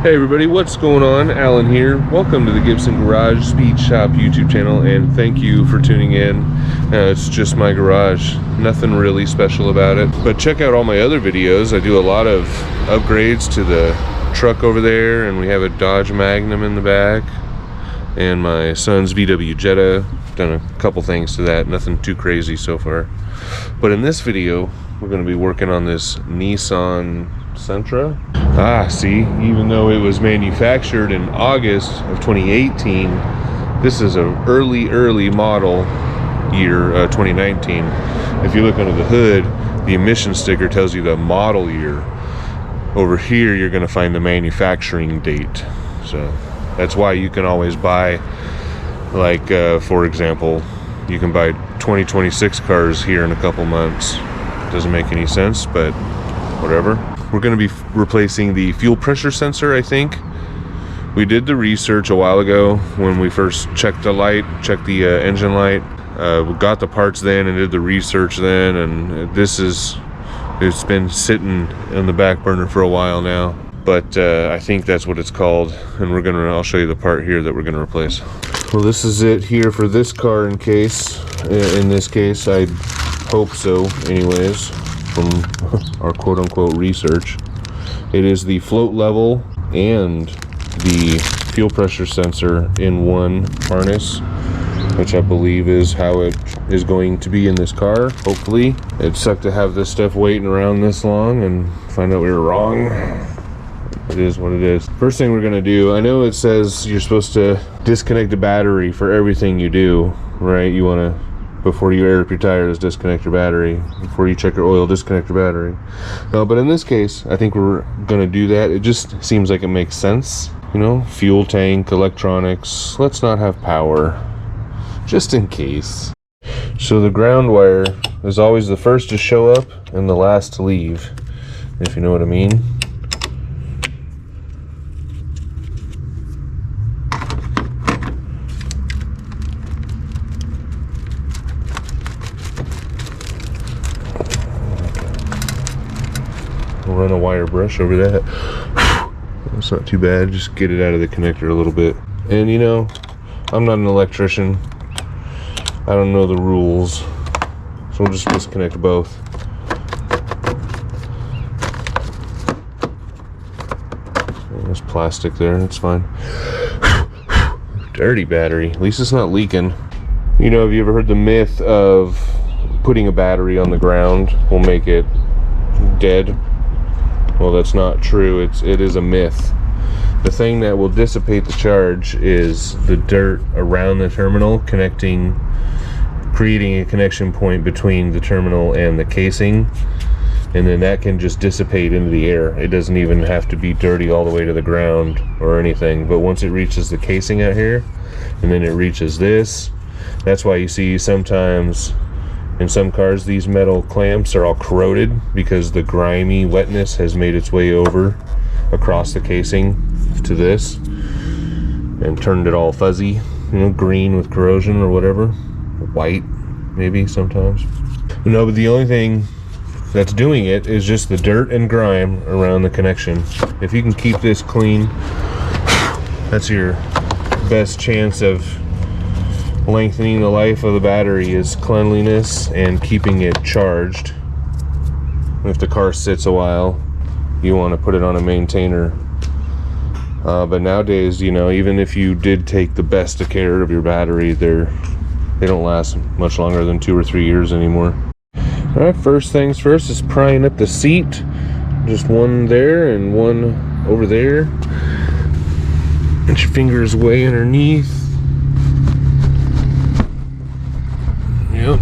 Hey everybody, what's going on? Alan here. Welcome to the Gibson Garage Speed Shop YouTube channel, and thank you for tuning in. It's just my garage, nothing really special about it. But check out all my other videos. I do a lot of upgrades to the truck over there, and we have a Dodge Magnum in the back, and my son's VW Jetta. Done a couple things to that, nothing too crazy so far. But in this video, we're going to be working on this Nissan Sentra. See, even though it was manufactured in August of 2018, this is an early model year, 2019. If you look under the hood, the emission sticker tells you the model year. Over here, you're going to find the manufacturing date. So that's why you can always buy, like, for example, you can buy 2026 cars here in a couple months. Doesn't make any sense, but whatever. We're going to be replacing the fuel pressure sensor, I think. We did the research a while ago when we first checked the the engine light. We got the parts then and did the research then, and it's been sitting on the back burner for a while now. But I think that's what it's called, and I'll show you the part here that we're gonna replace. Well, this is it here for this car in this case, I hope so anyways. From our quote-unquote research, it is the float level and the fuel pressure sensor in one harness, which I believe is how it is going to be in this car. Hopefully. It sucked to have this stuff waiting around this long and find out we were wrong. It is what it is. First thing we're gonna do, I know it says you're supposed to disconnect the battery for everything you do, right? You want to, before you air up your tires, disconnect your battery. Before you check your oil, disconnect your battery. But in this case, I think we're gonna do that. It just seems like it makes sense. You know, fuel tank, electronics. Let's not have power, just in case. So the ground wire is always the first to show up and the last to leave, if you know what I mean. Run a wire brush over that. That's not too bad. Just get it out of the connector a little bit. And you know, I'm not an electrician. I don't know the rules, so we'll just disconnect both. There's plastic there. It's fine. Dirty battery. At least it's not leaking. You know, have you ever heard the myth of putting a battery on the ground will make it dead? Well, that's not true. It is a myth. The thing that will dissipate the charge is the dirt around the terminal, creating a connection point between the terminal and the casing, and then that can just dissipate into the air. It doesn't even have to be dirty all the way to the ground or anything, but once it reaches the casing out here, and then it reaches this, that's why you see sometimes in some cars, these metal clamps are all corroded because the grimy wetness has made its way over across the casing to this and turned it all fuzzy, you know, green with corrosion or whatever, white maybe sometimes. No, but the only thing that's doing it is just the dirt and grime around the connection. If you can keep this clean, that's your best chance of lengthening the life of the battery, is cleanliness and keeping it charged. If the car sits a while, you want to put it on a maintainer. But nowadays, you know, even if you did take the best of care of your battery, they don't last much longer than 2 or 3 years anymore. All right, first things first is prying up the seat. Just one there and one over there. Get your fingers way underneath. Yep.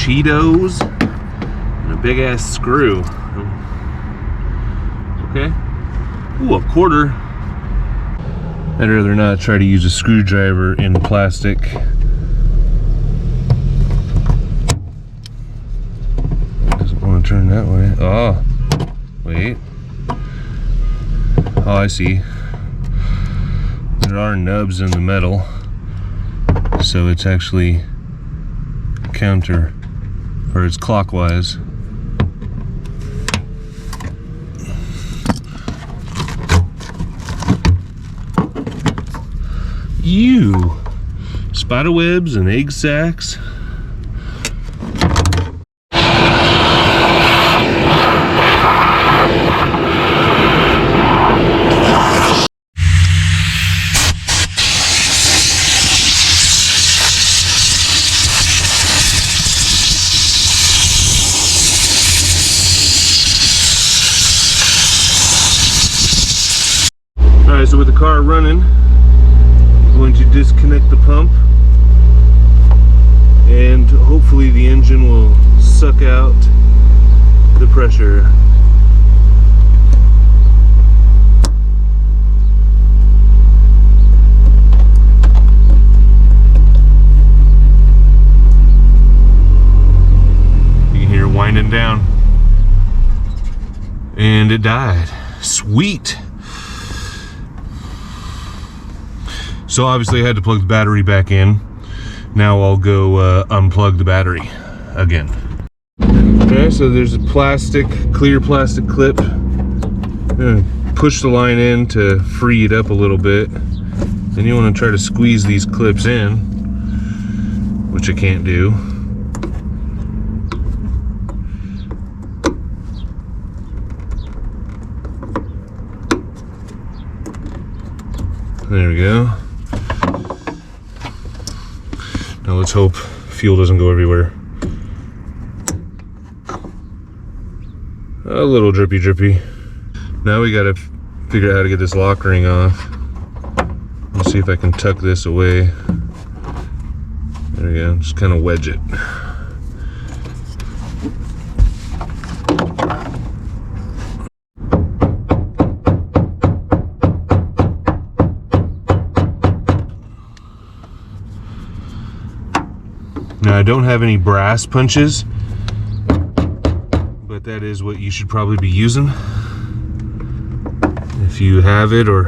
Cheetos, and a big ass screw. Okay. Ooh, a quarter. I'd rather not try to use a screwdriver in plastic. Doesn't want to turn that way. Oh, wait. Oh, I see. There are nubs in the metal, so it's actually counter, or it's clockwise. You spider webs and egg sacs. Alright, so with the car running, I'm going to disconnect the pump, and hopefully the engine will suck out the pressure. You can hear it winding down. And it died. Sweet. So obviously I had to plug the battery back in. Now I'll go unplug the battery again. Okay, so there's a clear plastic clip. Push the line in to free it up a little bit. Then you want to try to squeeze these clips in, which I can't do. There we go. Now let's hope fuel doesn't go everywhere. A little drippy. Now we gotta figure out how to get this lock ring off. Let's see if I can tuck this away. There we go, just kind of wedge it. Now I don't have any brass punches, but that is what you should probably be using if you have it or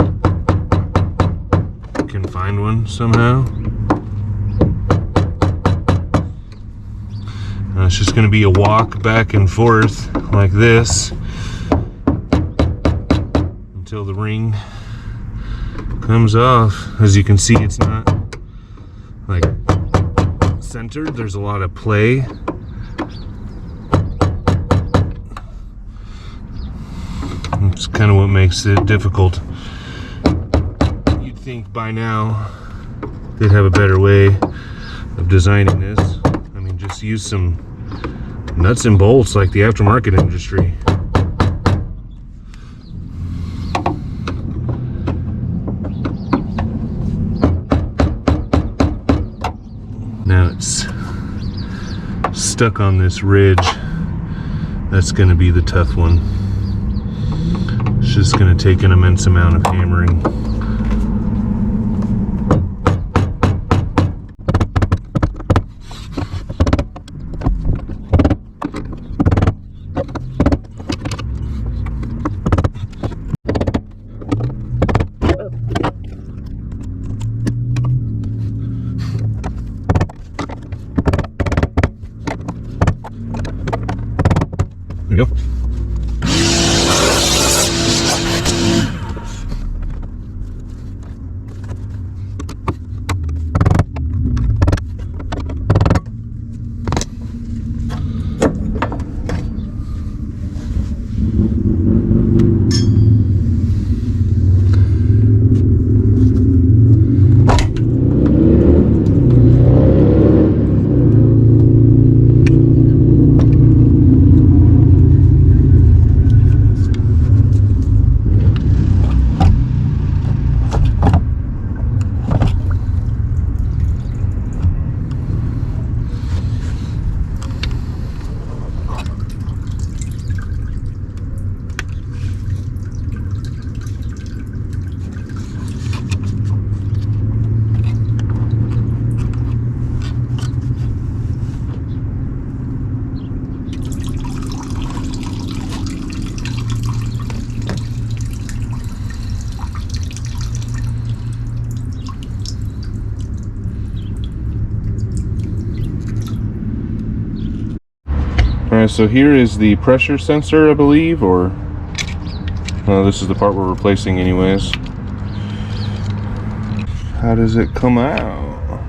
can find one somehow. It's just going to be a walk back and forth like this until the ring comes off. As you can see, it's not like centered. There's a lot of play. It's kind of what makes it difficult. You'd think by now they'd have a better way of designing this. I mean, just use some nuts and bolts like the aftermarket industry. Now it's stuck on this ridge. That's going to be the tough one. It's just going to take an immense amount of hammering. There you go. Alright, so here is the pressure sensor, I believe, or this is the part we're replacing anyways. How does it come out?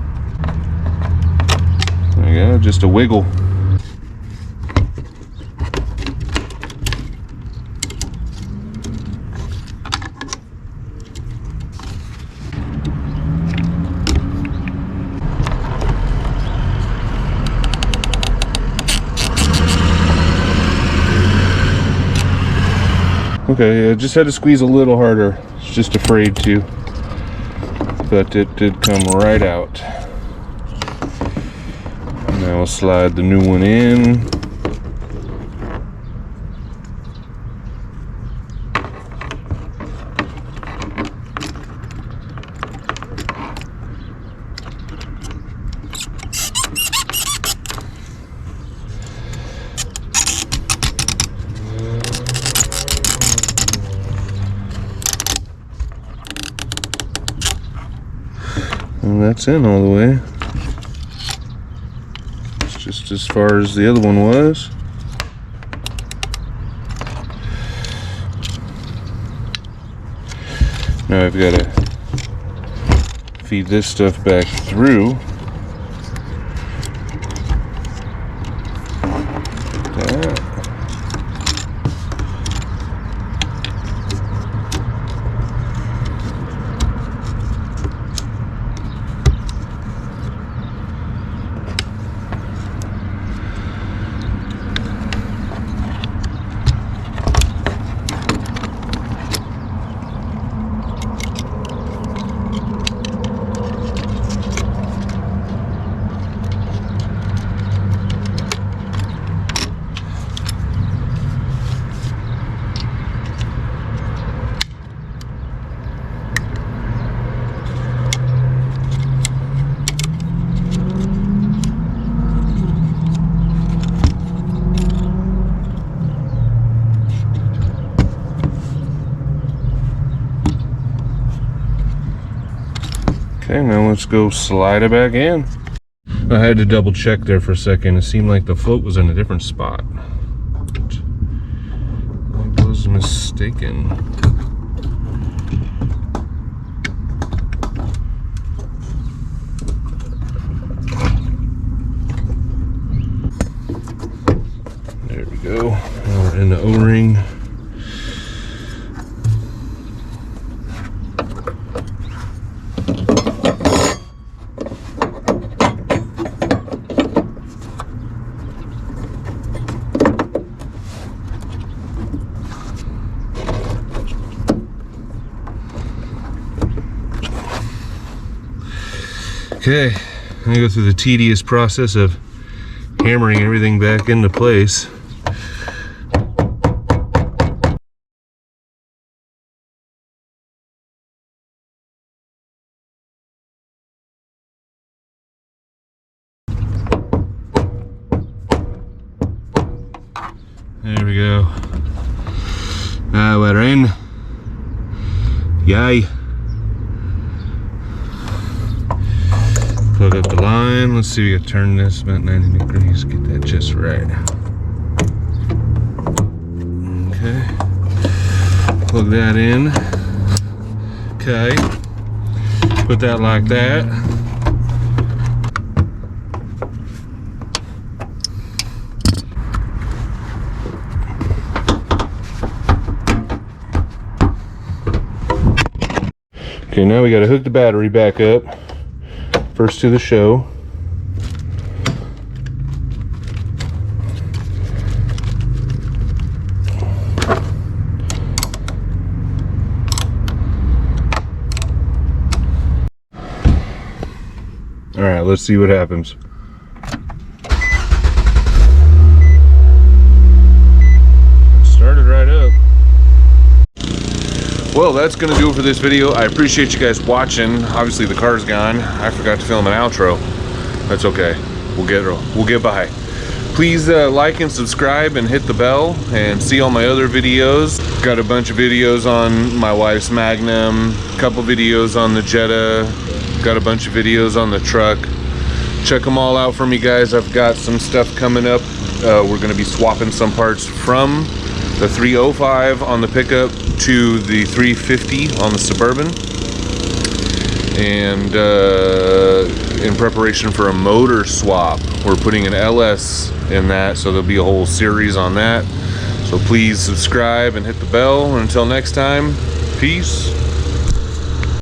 There you go, just a wiggle. Okay, I just had to squeeze a little harder. I was just afraid to, but it did come right out. Now we'll slide the new one in. And that's in all the way. It's just as far as the other one was. Now I've got to feed this stuff back through. That. Okay, now let's go slide it back in. I had to double check there for a second. It seemed like the float was in a different spot. I was mistaken. There we go. Now we're in the O-ring. Okay, I'm gonna go through the tedious process of hammering everything back into place. There we go. Now we're in. Yay. Plug up the line. Let's see, we gotta turn this about 90 degrees, get that just right. Okay. Plug that in. Okay. Put that like that. Okay, now we gotta hook the battery back up. First to the show. All right, let's see what happens. Started right up. Well, that's gonna do it for this video. I appreciate you guys watching. Obviously the car's gone. I forgot to film an outro. That's okay. We'll get by. Please like and subscribe and hit the bell and see all my other videos. Got a bunch of videos on my wife's Magnum, a couple videos on the Jetta, got a bunch of videos on the truck. Check them all out for me, guys. I've got some stuff coming up we're going to be swapping some parts from the 305 on the pickup to the 350 on the Suburban, and in preparation for a motor swap, we're putting an LS in that, so there'll be a whole series on that. So please subscribe and hit the bell. Until next time, peace.